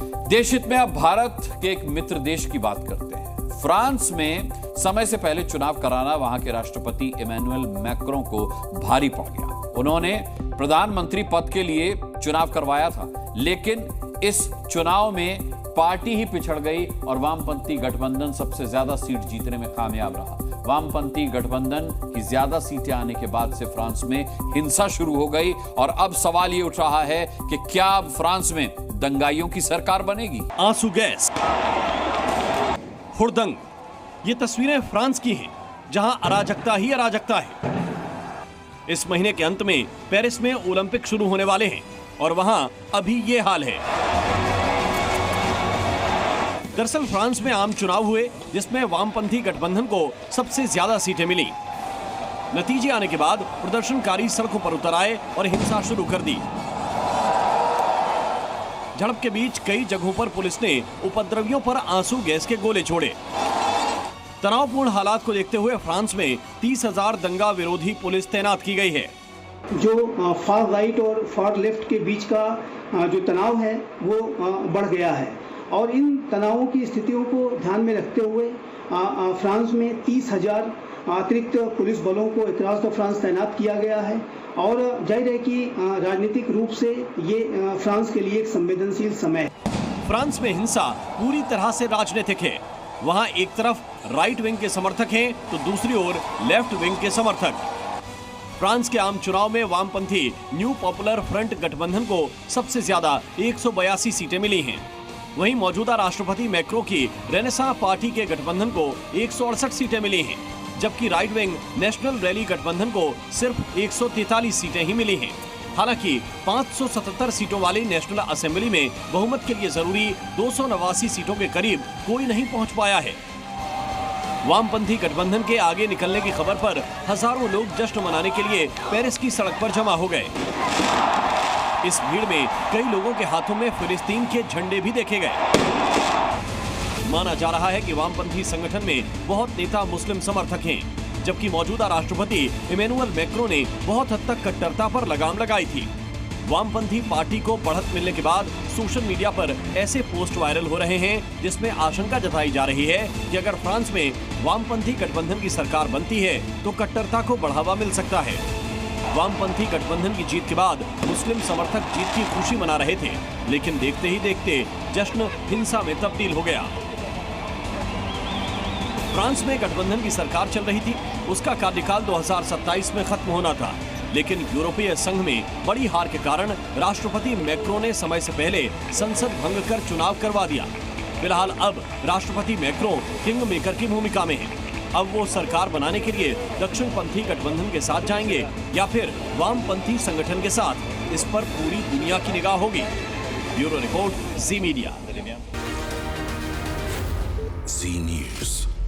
देश हित में अब भारत के एक मित्र देश की बात करते हैं। फ्रांस में समय से पहले चुनाव कराना वहां के राष्ट्रपति इमैनुअल मैक्रों को भारी पड़ गया। उन्होंने प्रधानमंत्री पद के लिए चुनाव करवाया था, लेकिन इस चुनाव में पार्टी ही पिछड़ गई और वामपंथी गठबंधन सबसे ज्यादा सीट जीतने में कामयाब रहा। वामपंथी गठबंधन की ज्यादा सीटें आने के बाद से फ्रांस में हिंसा शुरू हो गई और अब सवाल ये उठ रहा है कि क्या अब फ्रांस में दंगाइयों की सरकार बनेगी? आंसू गैस, हुड़दंग, ये तस्वीरें फ्रांस की हैं, जहां अराजकता ही अराजकता है। इस महीने के अंत में पेरिस में ओलंपिक शुरू होने वाले हैं और वहां अभी ये हाल है। दरअसल फ्रांस में आम चुनाव हुए जिसमें वामपंथी गठबंधन को सबसे ज्यादा सीटें मिली। नतीजे आने के बाद प्रदर्शनकारी सड़कों पर उतर आए और हिंसा शुरू कर दी। झड़प के बीच कई जगहों पर पुलिस ने उपद्रवियों पर आंसू गैस के गोले छोड़े। तनावपूर्ण हालात को देखते हुए फ्रांस में 30,000 दंगा विरोधी पुलिस तैनात की गई है। जो फार राइट और फार लेफ्ट के बीच का जो तनाव है वो बढ़ गया है और इन तनावों की स्थितियों को ध्यान में रखते हुए फ्रांस में 30,000 अतिरिक्त पुलिस बलों को अक्रॉस द फ्रांस तैनात किया गया है और जाहिर है कि राजनीतिक रूप से ये फ्रांस के लिए एक संवेदनशील समय है। फ्रांस में हिंसा पूरी तरह से राजनीतिक है। वहां एक तरफ राइट विंग के समर्थक हैं तो दूसरी ओर लेफ्ट विंग के समर्थक। फ्रांस के आम चुनाव में वामपंथी न्यू पॉपुलर फ्रंट गठबंधन को सबसे ज्यादा 182 सीटें मिली हैं। वहीं मौजूदा राष्ट्रपति मैक्रों की रेनेसां पार्टी के गठबंधन को 168 सीटें मिली हैं, जबकि राइट विंग नेशनल रैली गठबंधन को सिर्फ 143 सीटें ही मिली हैं। हालांकि 577 सीटों वाली नेशनल असेंबली में बहुमत के लिए जरूरी 289 सीटों के करीब कोई नहीं पहुंच पाया है। वामपंथी गठबंधन के आगे निकलने की खबर पर हजारों लोग जश्न मनाने के लिए पेरिस की सड़क पर जमा हो गए। इस भीड़ में कई लोगों के हाथों में फिलिस्तीन के झंडे भी देखे गए। माना जा रहा है कि वामपंथी संगठन में बहुत नेता मुस्लिम समर्थक हैं, जबकि मौजूदा राष्ट्रपति इमैनुअल मैक्रों ने बहुत हद तक कट्टरता पर लगाम लगाई थी। वामपंथी पार्टी को बढ़त मिलने के बाद सोशल मीडिया पर ऐसे पोस्ट वायरल हो रहे हैं जिसमें आशंका जताई जा रही है कि अगर फ्रांस में वामपंथी गठबंधन की सरकार बनती है तो कट्टरता को बढ़ावा मिल सकता है। वामपंथी गठबंधन की जीत के बाद मुस्लिम समर्थक जीत की खुशी मना रहे थे, लेकिन देखते ही देखते जश्न हिंसा में तब्दील हो गया। फ्रांस में गठबंधन की सरकार चल रही थी, उसका कार्यकाल 2027 में खत्म होना था, लेकिन यूरोपीय संघ में बड़ी हार के कारण राष्ट्रपति मैक्रों ने समय से पहले संसद भंग कर चुनाव करवा दिया। फिलहाल अब राष्ट्रपति मैक्रों किंग मेकर की भूमिका में हैं। अब वो सरकार बनाने के लिए दक्षिणपंथी गठबंधन के साथ जाएंगे या फिर वामपंथी संगठन के साथ, इस पर पूरी दुनिया की निगाह होगी। ब्यूरो रिपोर्ट, जी मीडिया। जी न्यूज़।